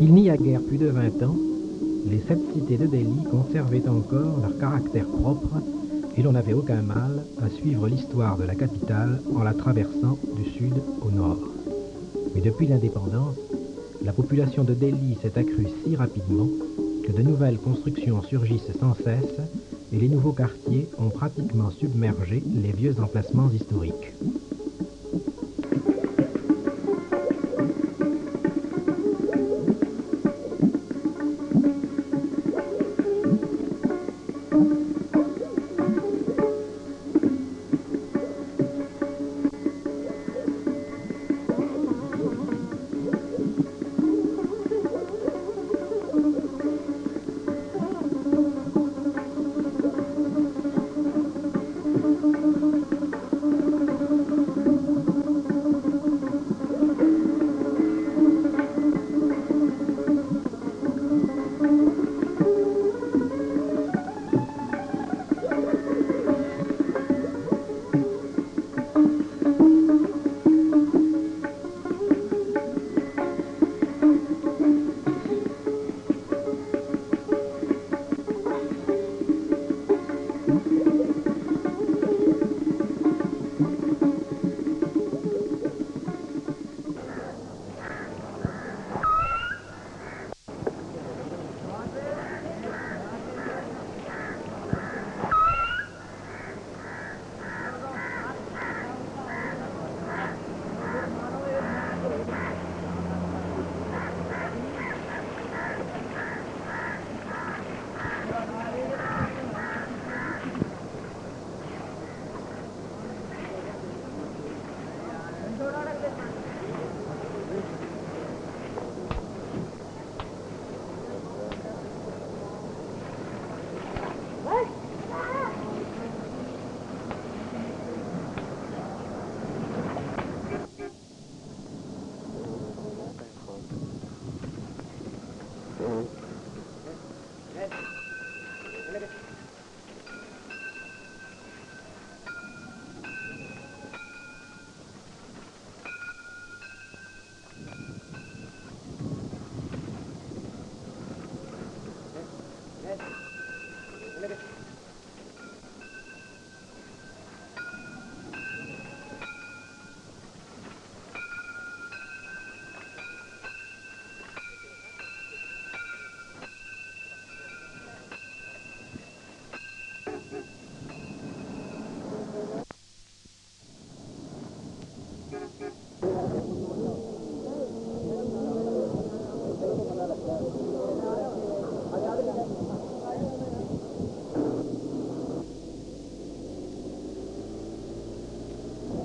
Il n'y a guère plus de 20 ans, les 7 cités de Delhi conservaient encore leur caractère propre et l'on n'avait aucun mal à suivre l'histoire de la capitale en la traversant du sud au nord. Mais depuis l'indépendance, la population de Delhi s'est accrue si rapidement que de nouvelles constructions surgissent sans cesse et les nouveaux quartiers ont pratiquement submergé les vieux emplacements historiques.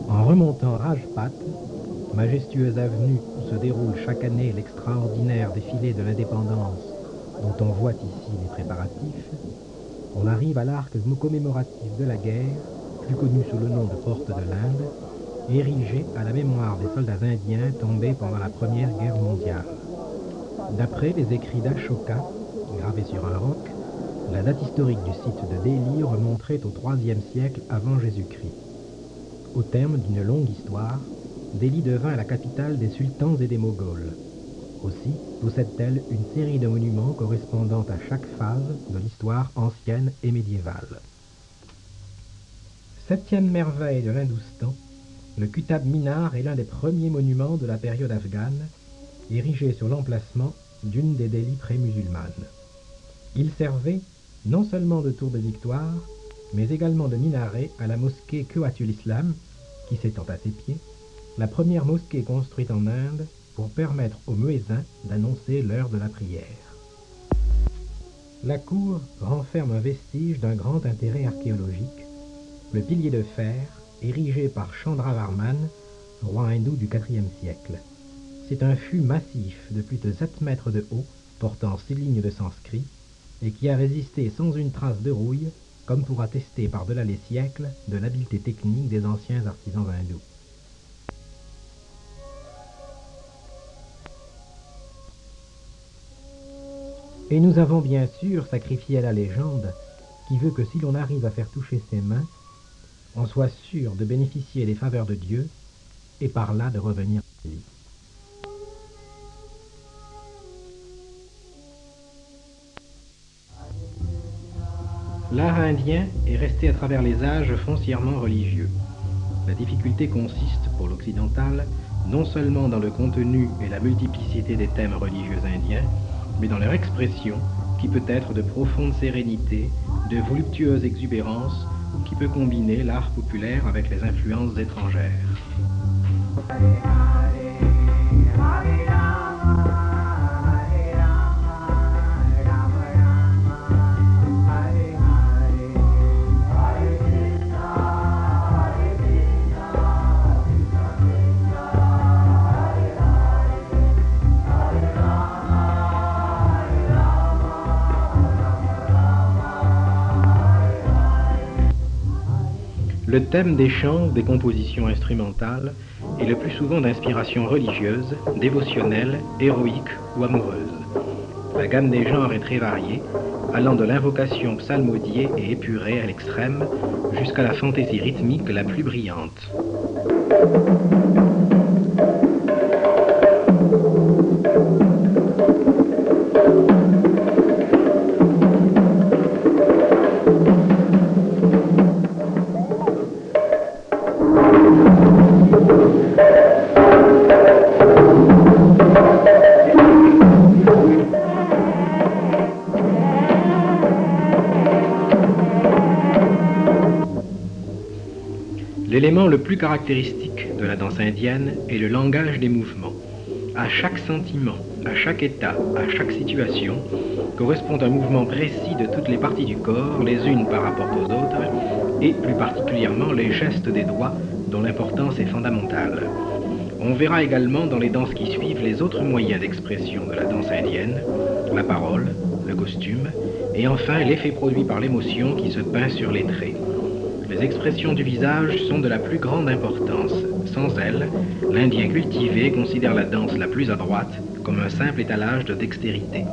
En remontant Rajpath, majestueuse avenue où se déroule chaque année l'extraordinaire défilé de l'indépendance dont on voit ici les préparatifs, on arrive à l'arc commémoratif de la guerre, plus connu sous le nom de Porte de l'Inde, érigé à la mémoire des soldats indiens tombés pendant la Première Guerre mondiale. D'après les écrits d'Ashoka, gravés sur un roc, la date historique du site de Delhi remonterait au IIIe siècle avant Jésus-Christ. Au terme d'une longue histoire, Delhi devint la capitale des sultans et des Moghols. Aussi possède-t-elle une série de monuments correspondant à chaque phase de l'histoire ancienne et médiévale. Septième merveille de l'Hindoustan, le Kutab Minar est l'un des premiers monuments de la période afghane, érigé sur l'emplacement d'une des Delhi pré-musulmanes. Il servait non seulement de tour de victoire, mais également de minaret à la mosquée Quwwatul Islam, qui s'étend à ses pieds, la première mosquée construite en Inde pour permettre aux muezzins d'annoncer l'heure de la prière. La cour renferme un vestige d'un grand intérêt archéologique, le pilier de fer érigé par Chandravarman, roi hindou du IVe siècle. C'est un fût massif de plus de 7 mètres de haut, portant 6 lignes de sanskrit, et qui a résisté sans une trace de rouille, comme pour attester par-delà les siècles de l'habileté technique des anciens artisans hindous. Et nous avons bien sûr sacrifié à la légende, qui veut que si l'on arrive à faire toucher ses mains, on soit sûr de bénéficier des faveurs de Dieu, et par là de revenir à lui. L'art indien est resté à travers les âges foncièrement religieux. La difficulté consiste, pour l'occidental, non seulement dans le contenu et la multiplicité des thèmes religieux indiens, mais dans leur expression, qui peut être de profonde sérénité, de voluptueuse exubérance, ou qui peut combiner l'art populaire avec les influences étrangères. Le thème des chants, des compositions instrumentales, est le plus souvent d'inspiration religieuse, dévotionnelle, héroïque ou amoureuse. La gamme des genres est très variée, allant de l'invocation psalmodiée et épurée à l'extrême, jusqu'à la fantaisie rythmique la plus brillante. L'élément le plus caractéristique de la danse indienne est le langage des mouvements. À chaque sentiment, à chaque état, à chaque situation, correspond un mouvement précis de toutes les parties du corps, les unes par rapport aux autres, et plus particulièrement les gestes des doigts, dont l'importance est fondamentale. On verra également dans les danses qui suivent les autres moyens d'expression de la danse indienne, la parole, le costume, et enfin l'effet produit par l'émotion qui se peint sur les traits. Les expressions du visage sont de la plus grande importance. Sans elles, l'Indien cultivé considère la danse la plus adroite comme un simple étalage de dextérité.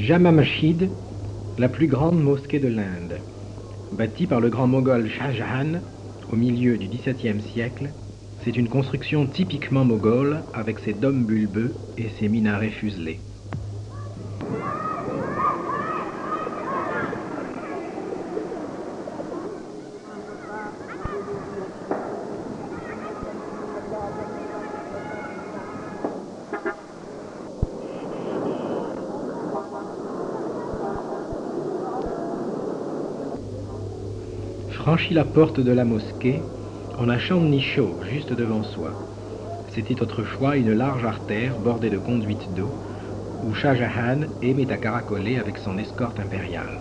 Jama Masjid, la plus grande mosquée de l'Inde. Bâtie par le grand moghol Shah Jahan au milieu du XVIIe siècle, c'est une construction typiquement moghole avec ses dômes bulbeux et ses minarets fuselés. Franchit la porte de la mosquée, on a Chandni Chowk juste devant soi. C'était autrefois une large artère bordée de conduites d'eau où Shah Jahan aimait à caracoler avec son escorte impériale.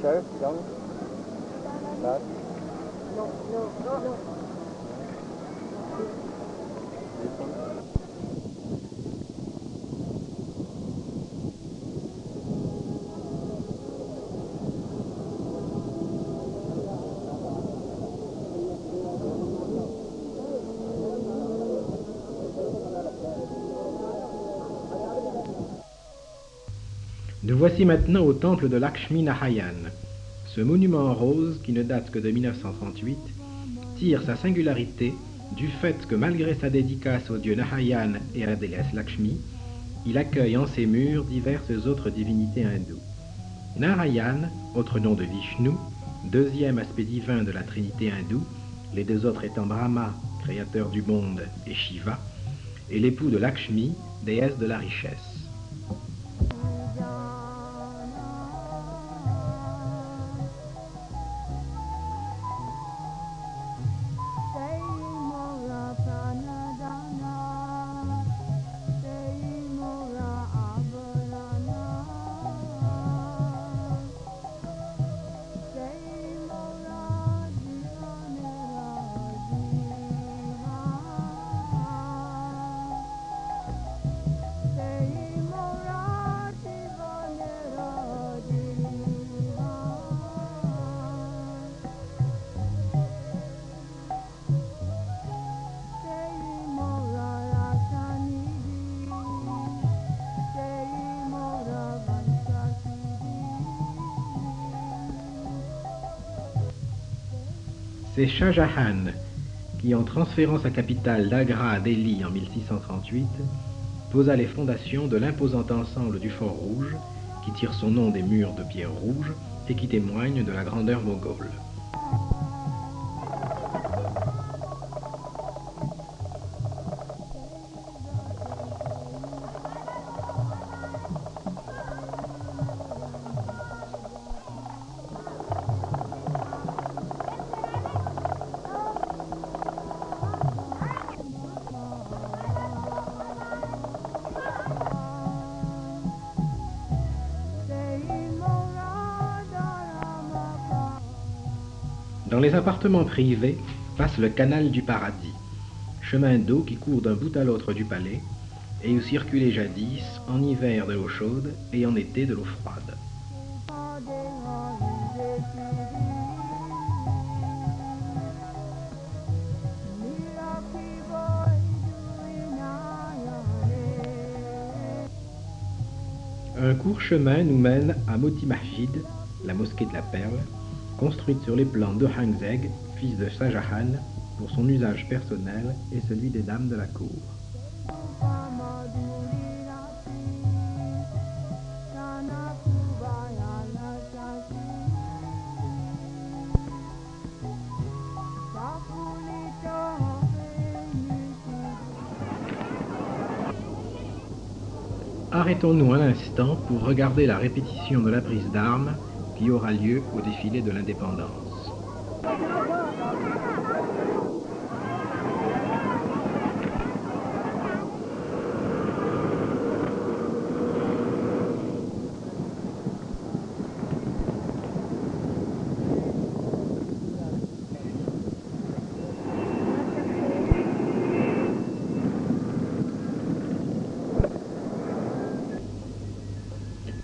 Sheriff, young, lad. No. Nous voici maintenant au temple de Lakshmi Narayan. Ce monument en rose, qui ne date que de 1938, tire sa singularité du fait que malgré sa dédicace au dieu Narayan et à la déesse Lakshmi, il accueille en ses murs diverses autres divinités hindoues. Narayan, autre nom de Vishnu, deuxième aspect divin de la trinité hindoue, les deux autres étant Brahma, créateur du monde, et Shiva, est l'époux de Lakshmi, déesse de la richesse. C'est Shah Jahan qui, en transférant sa capitale d'Agra à Delhi en 1638, posa les fondations de l'imposant ensemble du Fort Rouge, qui tire son nom des murs de pierre rouge et qui témoigne de la grandeur moghole. les appartements privés passe le canal du paradis, chemin d'eau qui court d'un bout à l'autre du palais et où circulait jadis, en hiver de l'eau chaude et en été de l'eau froide. Un court chemin nous mène à Moti Mahjid, la mosquée de la Perle, construite sur les plans d'Aurangzeb, fils de Shah Jahan, pour son usage personnel et celui des dames de la cour. Arrêtons-nous un instant pour regarder la répétition de la prise d'armes qui aura lieu au défilé de l'indépendance.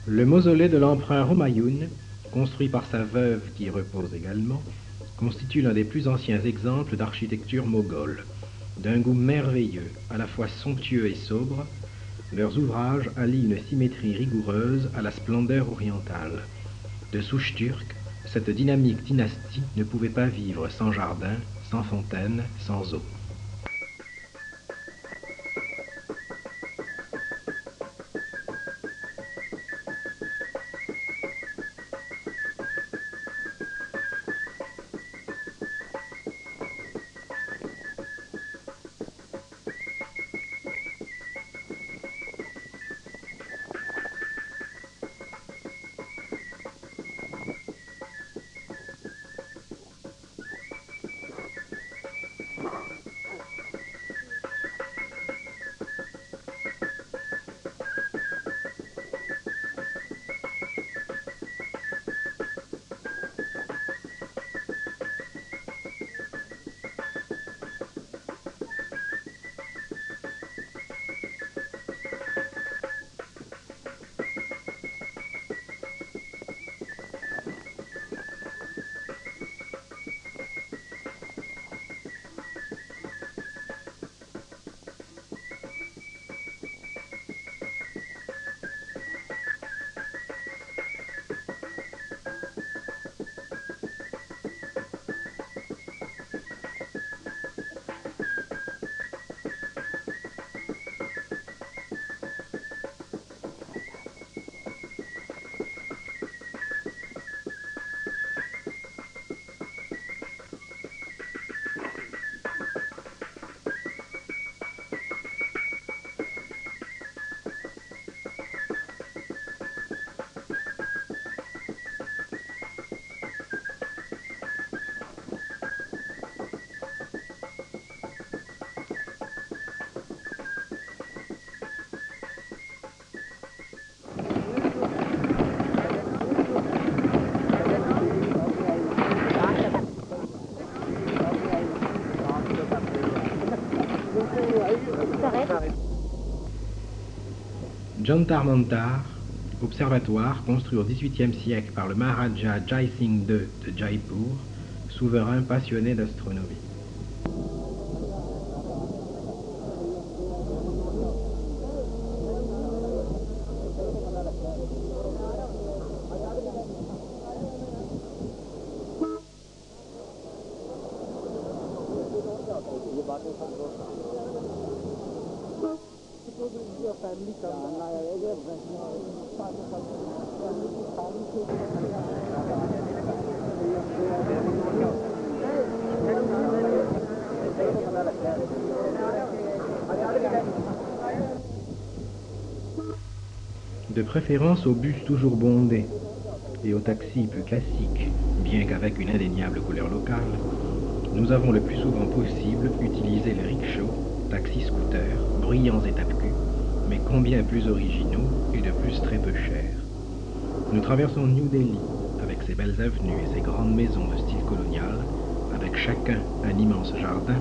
Le mausolée de l'empereur Humayun, construit par sa veuve qui y repose également, constitue l'un des plus anciens exemples d'architecture moghole. D'un goût merveilleux, à la fois somptueux et sobre, leurs ouvrages allient une symétrie rigoureuse à la splendeur orientale. De souche turque, cette dynamique dynastie ne pouvait pas vivre sans jardin, sans fontaine, sans eau. Jantar Mantar, observatoire construit au XVIIIe siècle par le Maharaja Jai Singh II de Jaipur, souverain passionné d'astronomie. De préférence aux bus toujours bondés et aux taxis plus classiques, bien qu'avec une indéniable couleur locale, nous avons le plus souvent possible utilisé les rickshaws, taxis-scooters, bruyants et tape-cul, mais combien plus originaux et de plus très peu chers. Nous traversons New Delhi, avec ses belles avenues et ses grandes maisons de style colonial, avec chacun un immense jardin.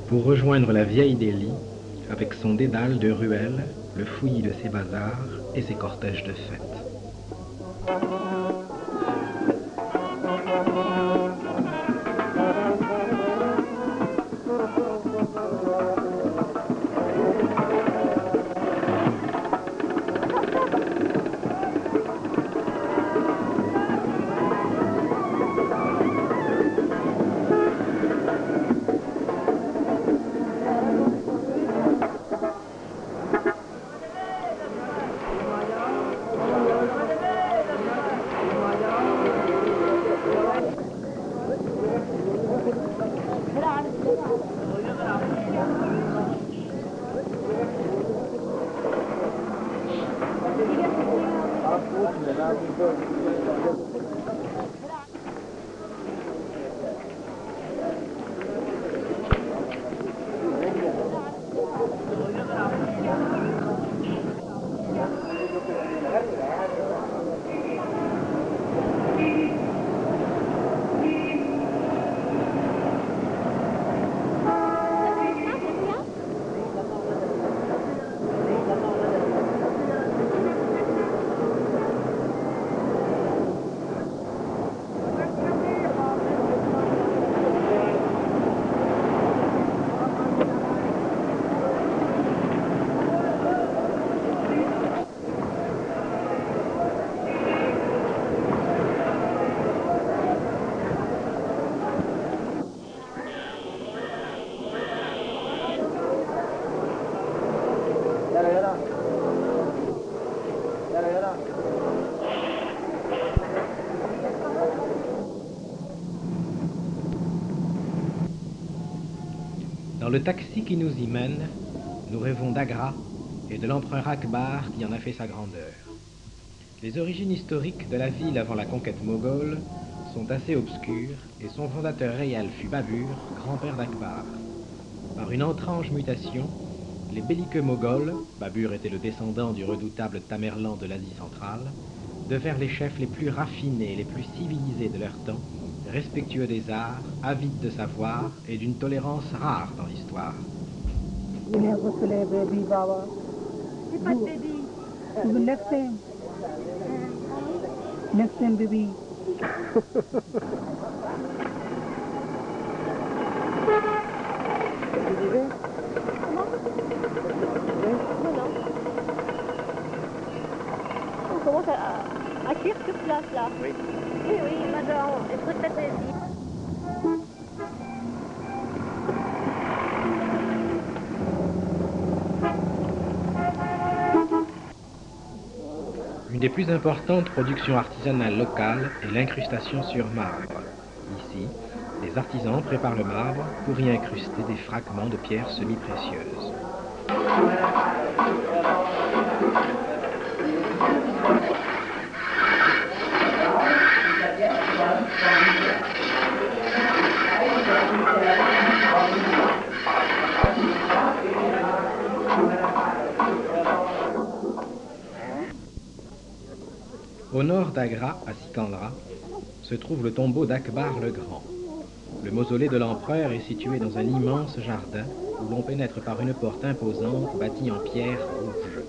Pour rejoindre la vieille Delhi, avec son dédale de ruelles, le fouillis de ses bazars et ses cortèges de fêtes. Dans le taxi qui nous y mène, nous rêvons d'Agra et de l'empereur Akbar qui en a fait sa grandeur. Les origines historiques de la ville avant la conquête moghole sont assez obscures et son fondateur réel fut Babur, grand-père d'Akbar. Par une étrange mutation, les belliqueux moghols, Babur était le descendant du redoutable Tamerlan de l'Asie centrale, devinrent les chefs les plus raffinés, les plus civilisés de leur temps, respectueux des arts, avides de savoir et d'une tolérance rare dans l'histoire. Next time, baby. On commence à cuire sur place là. Oui. Oui, oui, madame, est-ce que ça te dit? Une des plus importantes productions artisanales locales est l'incrustation sur marbre. Ici, les artisans préparent le marbre pour y incruster des fragments de pierres semi-précieuses. Au nord d'Agra, à Sikandra, se trouve le tombeau d'Akbar le Grand. Le mausolée de l'empereur est situé dans un immense jardin où l'on pénètre par une porte imposante bâtie en pierre rouge.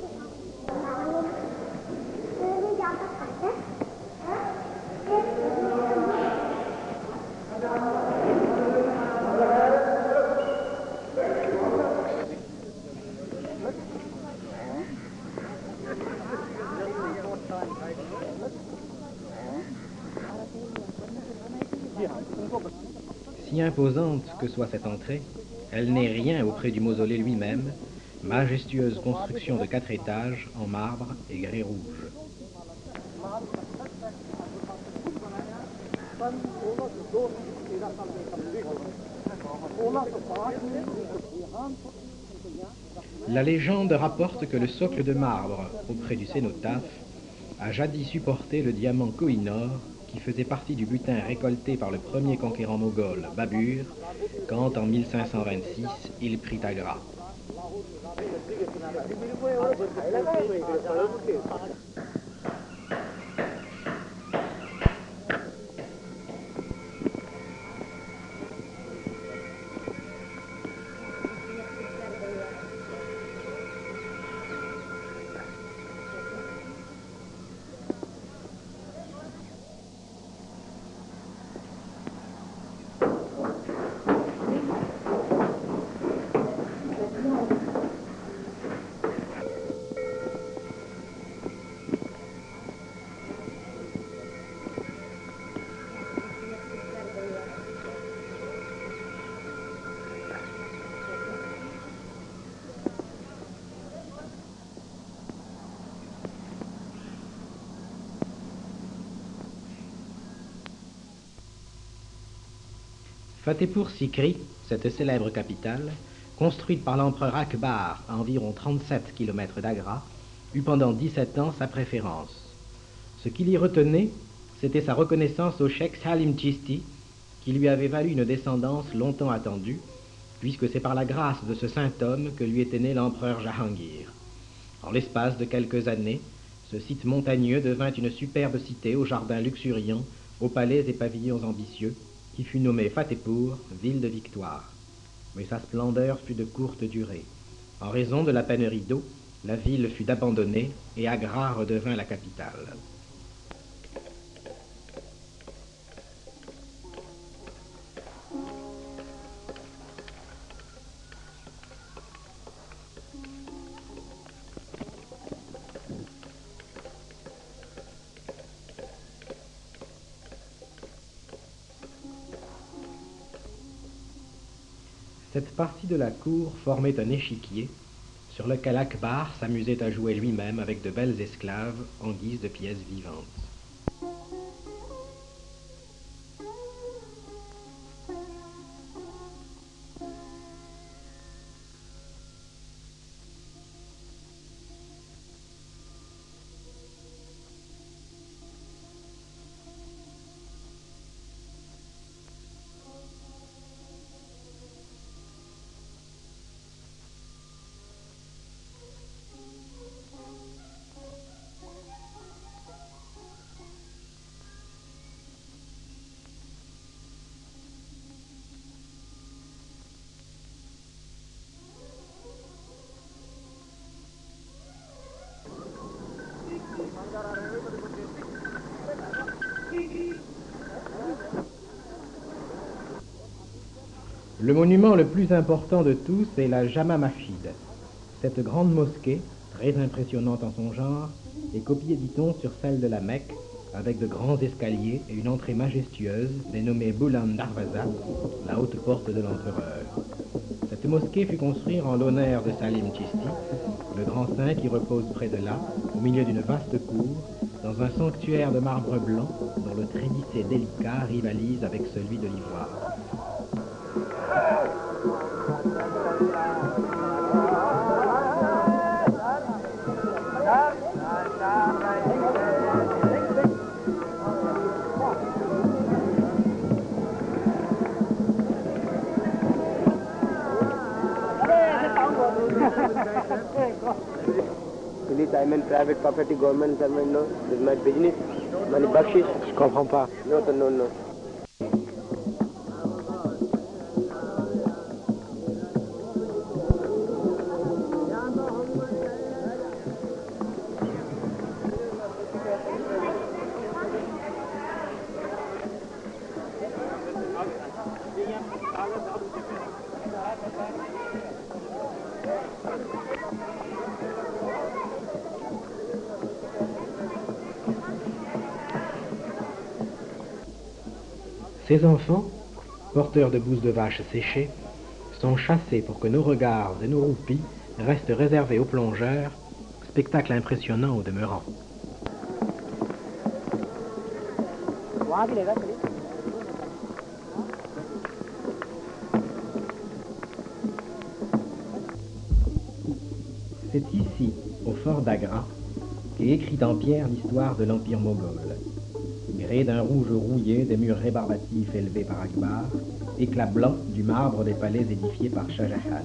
Si imposante que soit cette entrée, elle n'est rien auprès du mausolée lui-même, majestueuse construction de 4 étages en marbre et grès rouge. La légende rapporte que le socle de marbre auprès du cénotaphe a jadis supporté le diamant Koh-i-Noor qui faisait partie du butin récolté par le premier conquérant moghol, Babur, quand en 1526 il prit Agra. Fatehpur Sikri, cette célèbre capitale, construite par l'empereur Akbar à environ 37 km d'Agra, eut pendant 17 ans sa préférence. Ce qui l'y retenait, c'était sa reconnaissance au cheikh Salim Chisti, qui lui avait valu une descendance longtemps attendue, puisque c'est par la grâce de ce saint homme que lui était né l'empereur Jahangir. En l'espace de quelques années, ce site montagneux devint une superbe cité aux jardins luxuriants, aux palais et pavillons ambitieux, qui fut nommée Fatehpur, ville de victoire. Mais sa splendeur fut de courte durée. En raison de la pénurie d'eau, la ville fut abandonnée et Agra redevint la capitale. Cette partie de la cour formait un échiquier sur lequel Akbar s'amusait à jouer lui-même avec de belles esclaves en guise de pièces vivantes. Le monument le plus important de tous est la Jama Masjid. Cette grande mosquée, très impressionnante en son genre, est copiée, dit-on, sur celle de la Mecque, avec de grands escaliers et une entrée majestueuse, dénommée Buland Darwaza, la haute porte de l'empereur. Cette mosquée fut construite en l'honneur de Salim Chisti, le grand saint qui repose près de là, au milieu d'une vaste cour, dans un sanctuaire de marbre blanc dont le trémissé délicat rivalise avec celui de l'ivoire. I'm in private property, government servant, no. This is my business. Money bakshish. Je comprends pas. No, no, no. Ces enfants, porteurs de bousses de vache séchées, sont chassés pour que nos regards et nos roupies restent réservés aux plongeurs, spectacle impressionnant au demeurant. C'est ici, au fort d'Agra, qu'est écrite en pierre l'histoire de l'Empire moghol. Gré d'un rouge rouillé des murs rébarbatifs élevés par Akbar, éclat blanc du marbre des palais édifiés par Shah Jahan.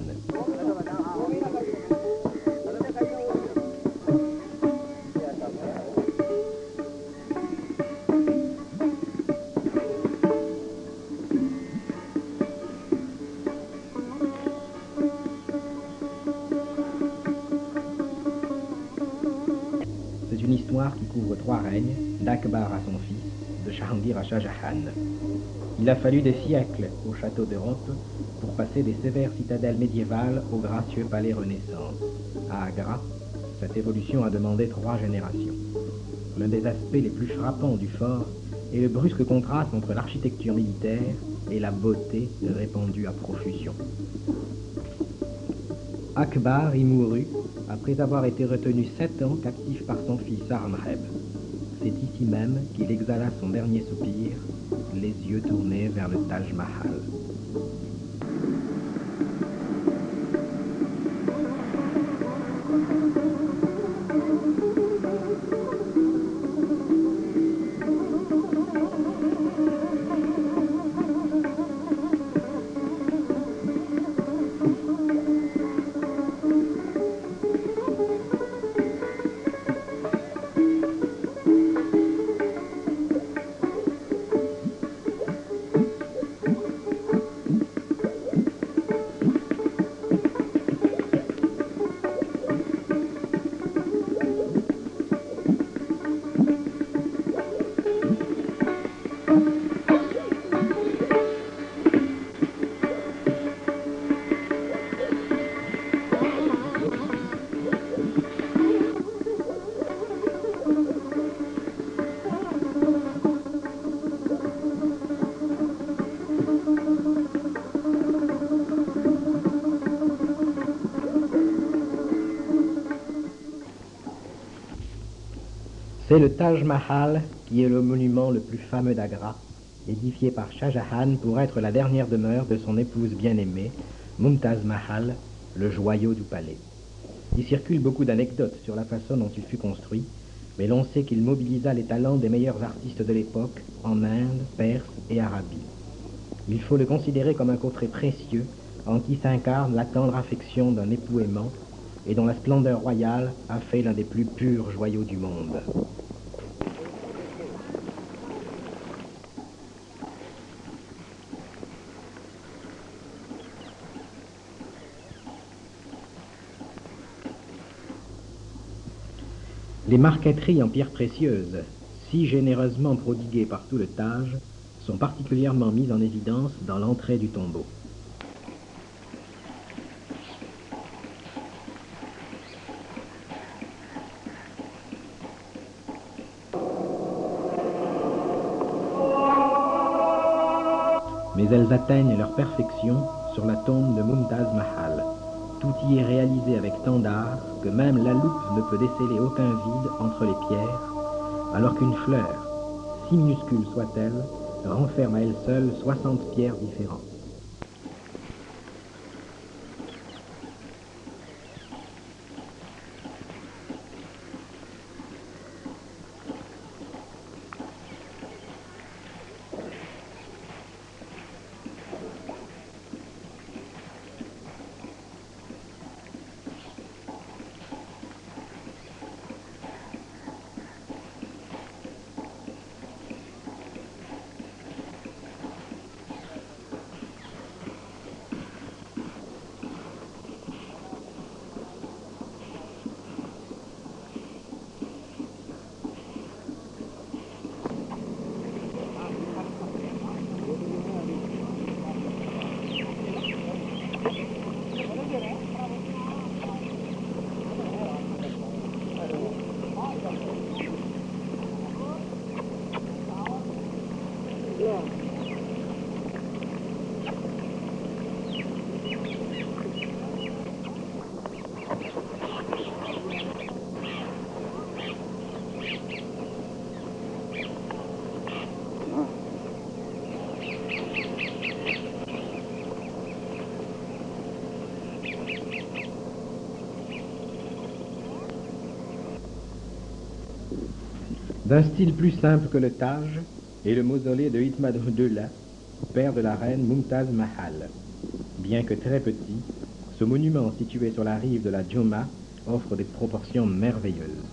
C'est une histoire qui couvre 3 règnes, d'Akbar à son fils, de Jahangir à Shah Jahan. Il a fallu des siècles aux châteaux d'Europe pour passer des sévères citadelles médiévales aux gracieux palais Renaissance. À Agra, cette évolution a demandé 3 générations. L'un des aspects les plus frappants du fort est le brusque contraste entre l'architecture militaire et la beauté répandue à profusion. Akbar y mourut après avoir été retenu 7 ans captif par son fils Aramreb. C'est ici même qu'il exhala son dernier soupir, les yeux tournés vers le Taj Mahal. C'est le Taj Mahal qui est le monument le plus fameux d'Agra, édifié par Shah Jahan pour être la dernière demeure de son épouse bien-aimée, Mumtaz Mahal, le joyau du palais. Il circule beaucoup d'anecdotes sur la façon dont il fut construit, mais l'on sait qu'il mobilisa les talents des meilleurs artistes de l'époque en Inde, Perse et Arabie. Il faut le considérer comme un coffret précieux en qui s'incarne la tendre affection d'un époux aimant et dont la splendeur royale a fait l'un des plus purs joyaux du monde. Les marqueteries en pierres précieuses, si généreusement prodiguées par tout le Taj, sont particulièrement mises en évidence dans l'entrée du tombeau. Mais elles atteignent leur perfection sur la tombe de Mumtaz Mahal. Tout y est réalisé avec tant d'art que même la loupe ne peut déceler aucun vide entre les pierres, alors qu'une fleur, si minuscule soit-elle, renferme à elle seule 60 pierres différentes. D'un style plus simple que le Taj est le mausolée de Ihmadouddoulah, père de la reine Mumtaz Mahal. Bien que très petit, ce monument situé sur la rive de la Jumma offre des proportions merveilleuses.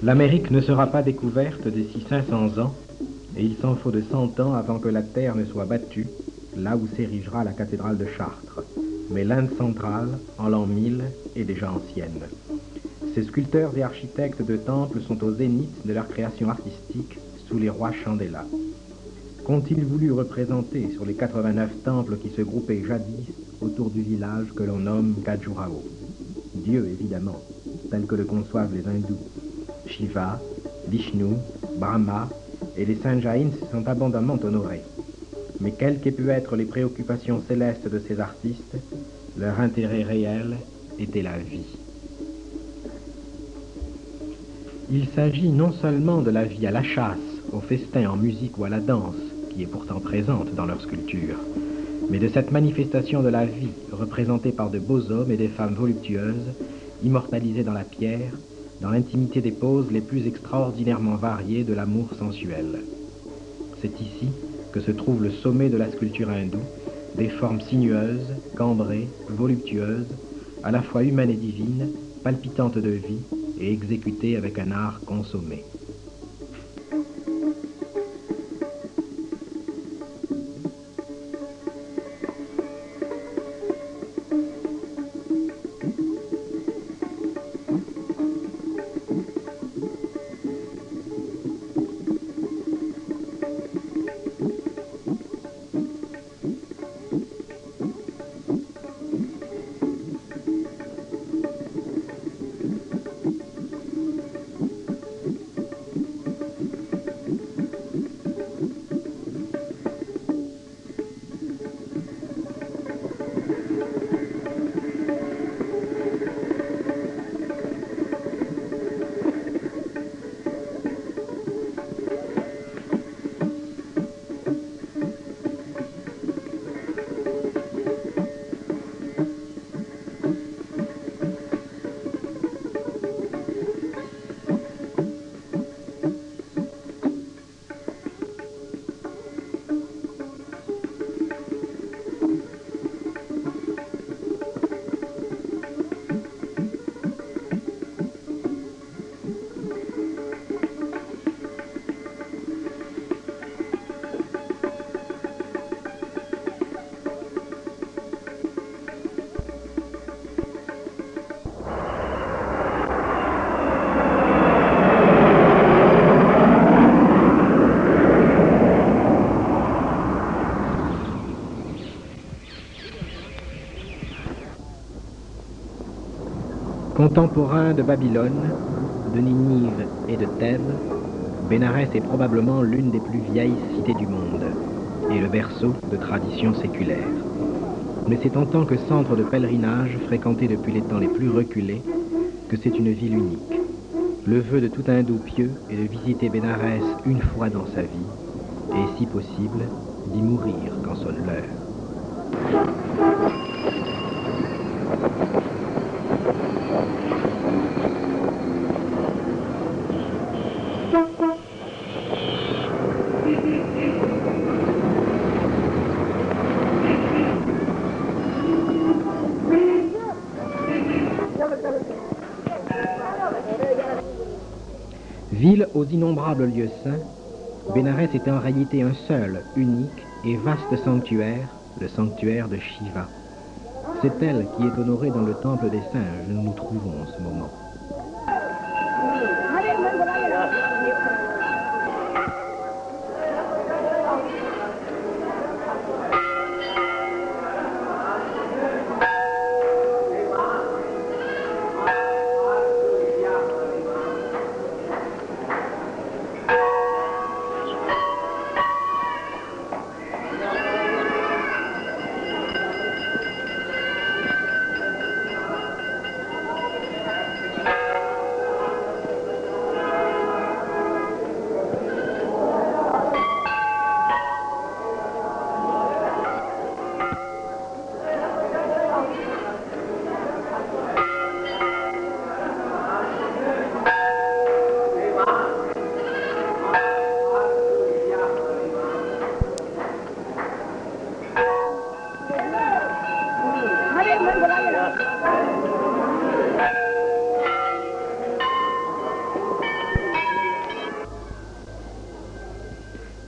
L'Amérique ne sera pas découverte d'ici 500 ans, et il s'en faut de 100 ans avant que la terre ne soit battue, là où s'érigera la cathédrale de Chartres. Mais l'Inde centrale, en l'an 1000, est déjà ancienne. Ces sculpteurs et architectes de temples sont au zénith de leur création artistique sous les rois Chandela. Qu'ont-ils voulu représenter sur les 89 temples qui se groupaient jadis autour du village que l'on nomme Khajuraho. Dieu, évidemment, tel que le conçoivent les hindous. Shiva, Vishnu, Brahma et les saints Jains sont abondamment honorés. Mais quelles qu'aient pu être les préoccupations célestes de ces artistes, leur intérêt réel était la vie. Il s'agit non seulement de la vie à la chasse, au festin en musique ou à la danse, qui est pourtant présente dans leurs sculptures, mais de cette manifestation de la vie représentée par de beaux hommes et des femmes voluptueuses, immortalisées dans la pierre, dans l'intimité des poses les plus extraordinairement variées de l'amour sensuel. C'est ici que se trouve le sommet de la sculpture hindoue, des formes sinueuses, cambrées, voluptueuses, à la fois humaines et divines, palpitantes de vie et exécutées avec un art consommé. Contemporain de Babylone, de Ninive et de Thèbes, Bénarès est probablement l'une des plus vieilles cités du monde et le berceau de traditions séculaires. Mais c'est en tant que centre de pèlerinage fréquenté depuis les temps les plus reculés que c'est une ville unique. Le vœu de tout hindou pieux est de visiter Bénarès une fois dans sa vie et, si possible, d'y mourir quand sonne l'heure. Ville aux innombrables lieux saints, Bénarès était en réalité un seul, unique et vaste sanctuaire, le sanctuaire de Shiva. C'est elle qui est honorée dans le temple des singes où nous nous trouvons en ce moment.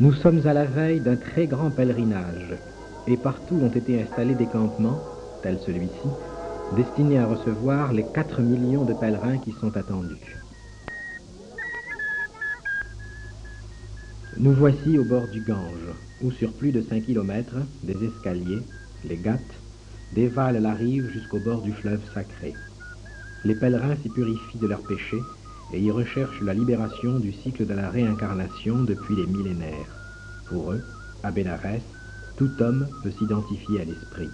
Nous sommes à la veille d'un très grand pèlerinage, et partout ont été installés des campements, tels celui-ci, destinés à recevoir les 4 millions de pèlerins qui sont attendus. Nous voici au bord du Gange, où sur plus de 5 kilomètres, des escaliers, les ghats, dévalent la rive jusqu'au bord du fleuve sacré. Les pèlerins s'y purifient de leurs péchés et y recherchent la libération du cycle de la réincarnation depuis les millénaires. Pour eux, à Bénarès, tout homme peut s'identifier à l'esprit.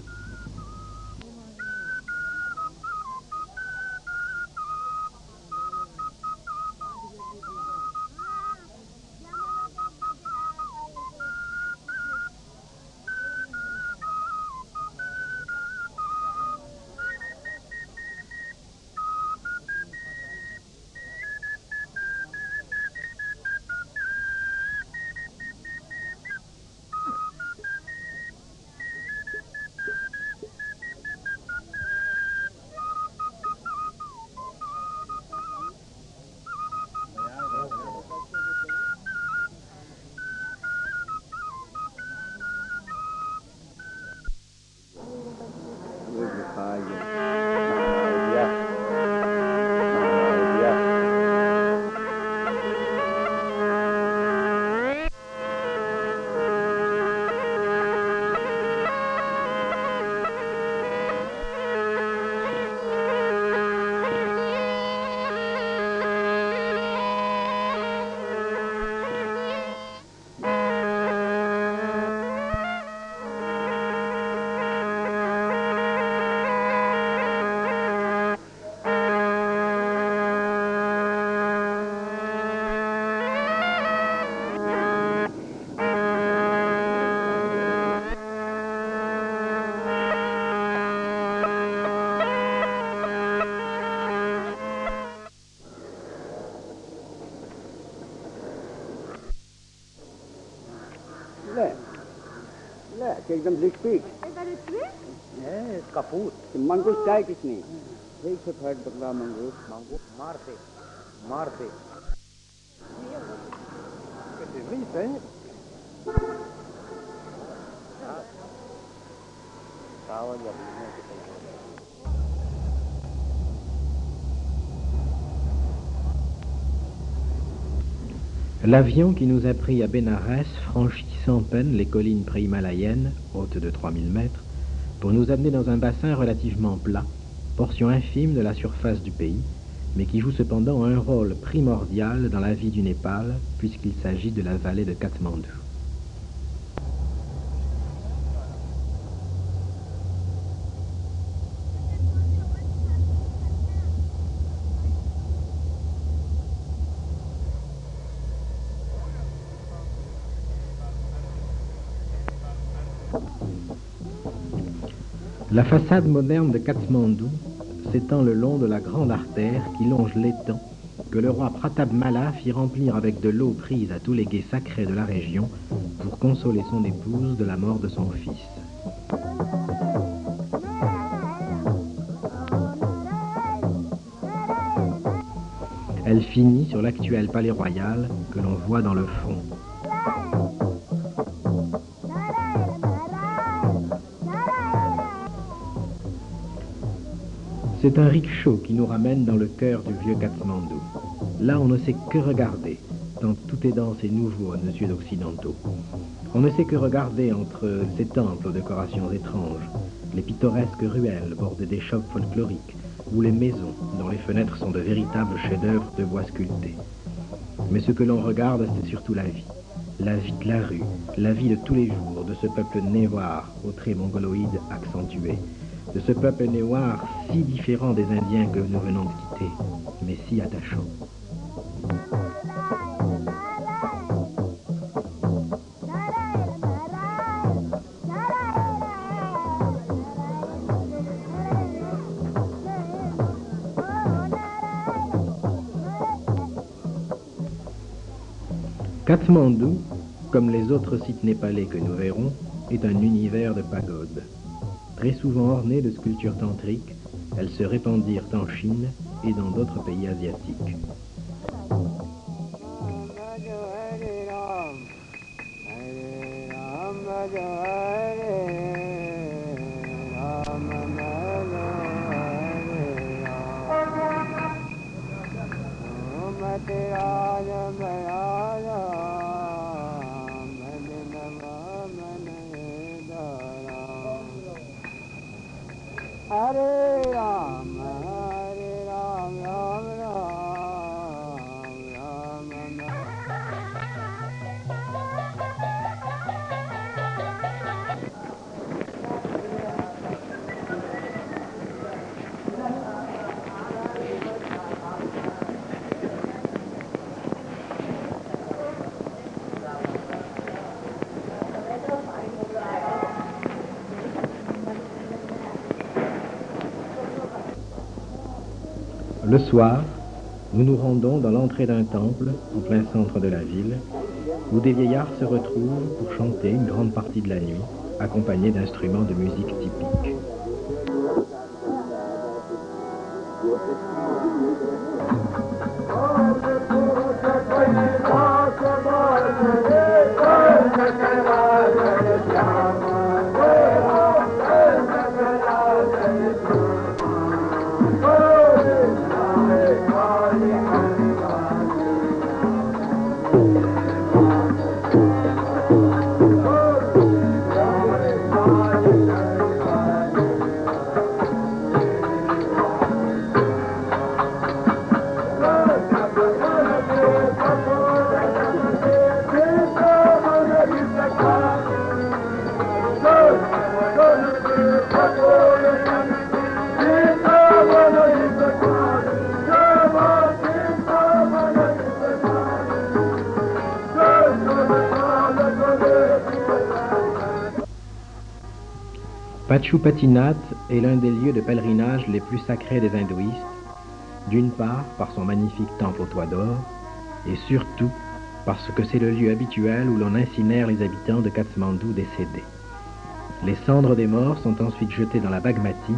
एकदम लिखपीट कपूत मंगूस चाहे किसने एक से फट बकरा मंगूस मारते L'avion qui nous a pris à Bénarès franchit sans peine les collines préhimalayennes, hautes de 3000 mètres, pour nous amener dans un bassin relativement plat, portion infime de la surface du pays, mais qui joue cependant un rôle primordial dans la vie du Népal, puisqu'il s'agit de la vallée de Katmandou. La façade moderne de Katmandou s'étend le long de la grande artère qui longe l'étang que le roi Pratap-Mala fit remplir avec de l'eau prise à tous les gués sacrés de la région pour consoler son épouse de la mort de son fils. Elle finit sur l'actuel palais royal que l'on voit dans le fond. C'est un rickshaw qui nous ramène dans le cœur du vieux Katmandou. Là, on ne sait que regarder, tant tout est dense et nouveau à nos yeux d'occidentaux. On ne sait que regarder entre ces temples aux décorations étranges, les pittoresques ruelles bordées d'échoppes folkloriques, ou les maisons dont les fenêtres sont de véritables chefs-d'œuvre de bois sculptés. Mais ce que l'on regarde, c'est surtout la vie de la rue, la vie de tous les jours de ce peuple néwar aux traits mongoloïdes accentués, de ce peuple néwar si différent des Indiens que nous venons de quitter, mais si attachant. Katmandou, comme les autres sites népalais que nous verrons, est un univers de pagodes. Très souvent ornées de sculptures tantriques, elles se répandirent en Chine et dans d'autres pays asiatiques. Le soir, nous nous rendons dans l'entrée d'un temple en plein centre de la ville, où des vieillards se retrouvent pour chanter une grande partie de la nuit, accompagnés d'instruments de musique typiques. Pachupatinath est l'un des lieux de pèlerinage les plus sacrés des hindouistes, d'une part par son magnifique temple au toit d'or, et surtout parce que c'est le lieu habituel où l'on incinère les habitants de Katmandou décédés. Les cendres des morts sont ensuite jetées dans la Bagmati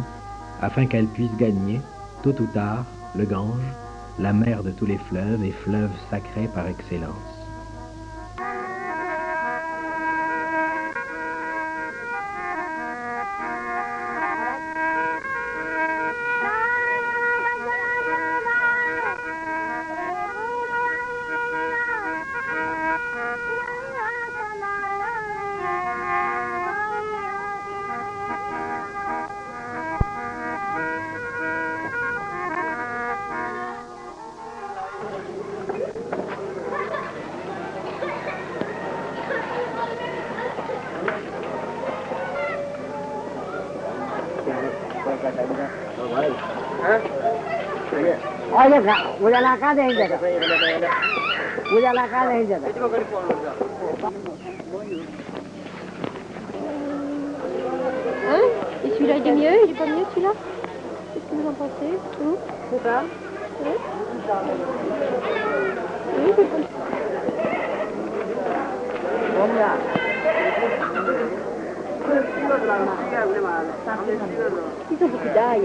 afin qu'elles puissent gagner, tôt ou tard, le Gange, la mère de tous les fleuves et fleuve sacré par excellence. Hein? Et celui-là, il est mieux? Il est pas mieux, celui-là? Qu'est-ce que vous en pensez? C'est ça? Oui. Oui, c'est comme ça. Ils ont beaucoup d'ail.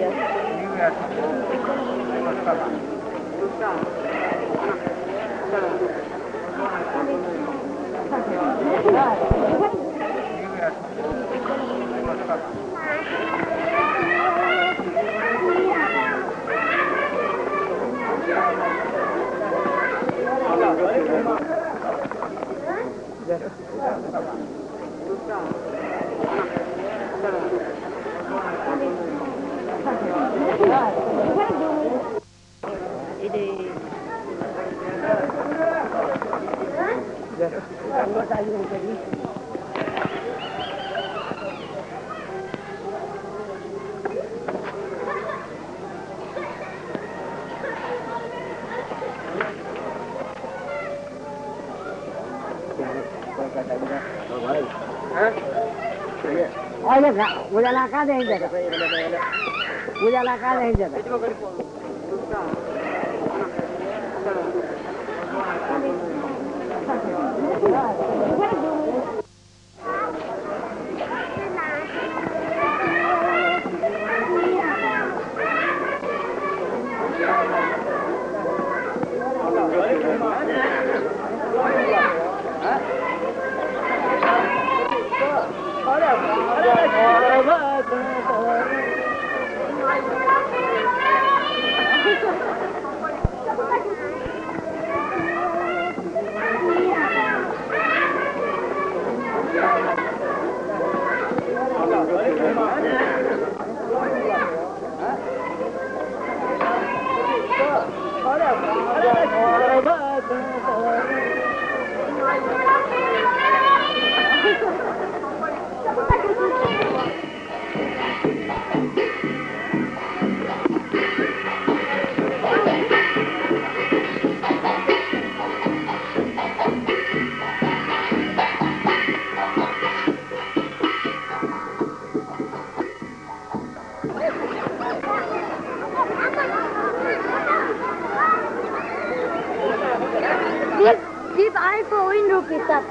Et des...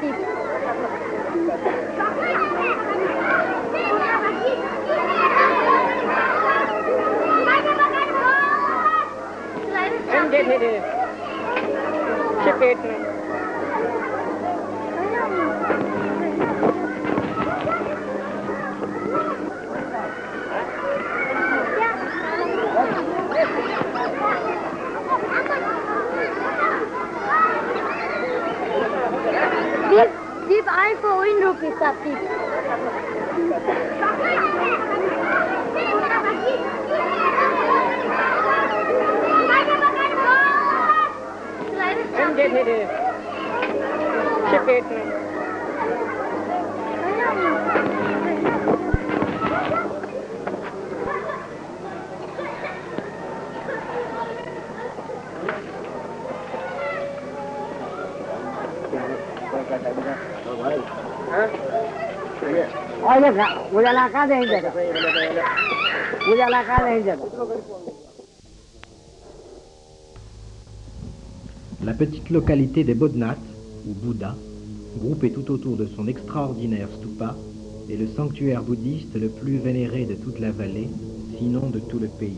type. Tip I for ₹1 that tip. La petite localité des Bodnath, ou Bouddha, groupée tout autour de son extraordinaire stupa, est le sanctuaire bouddhiste le plus vénéré de toute la vallée, sinon de tout le pays.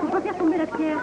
Faut pas faire tomber la pierre.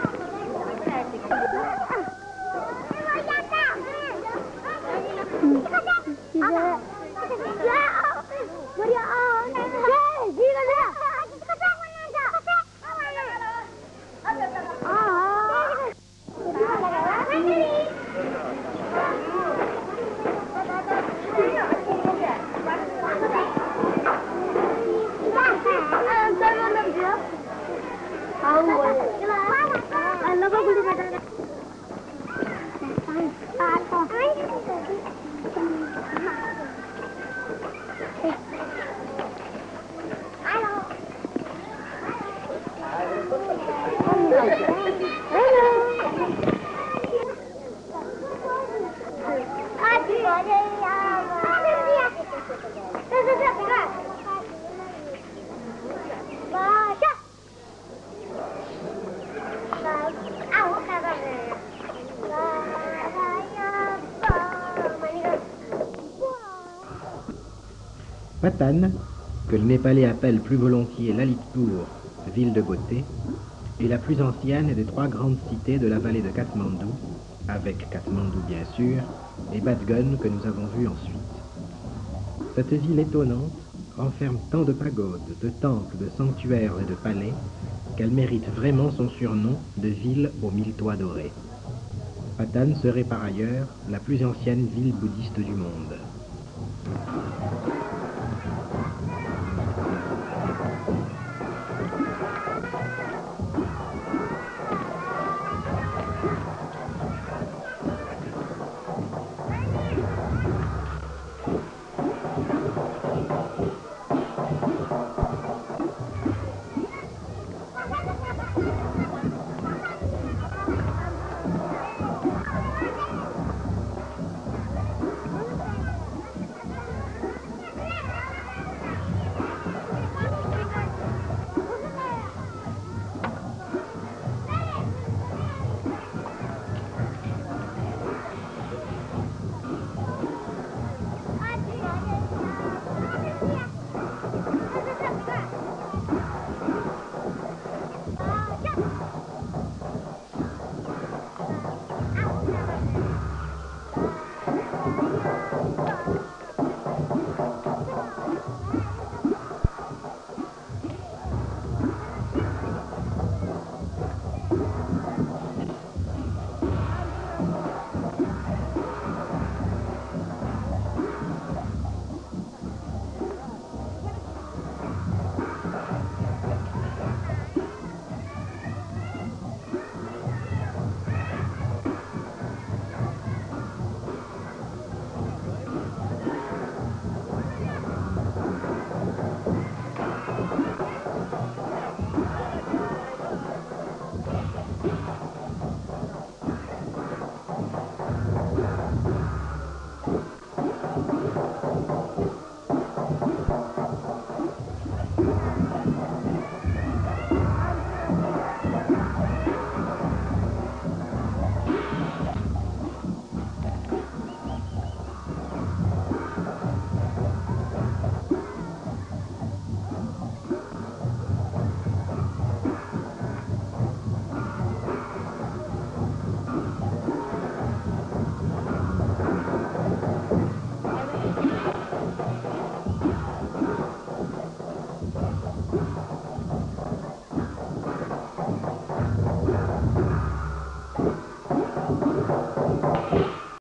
Patan, que le Népalais appelle plus volontiers Lalitpur, ville de beauté, est la plus ancienne des 3 grandes cités de la vallée de Katmandou, avec Katmandou bien sûr, et Badgun que nous avons vu ensuite. Cette ville étonnante renferme tant de pagodes, de temples, de sanctuaires et de palais qu'elle mérite vraiment son surnom de ville aux 1000 toits dorés. Patan serait par ailleurs la plus ancienne ville bouddhiste du monde.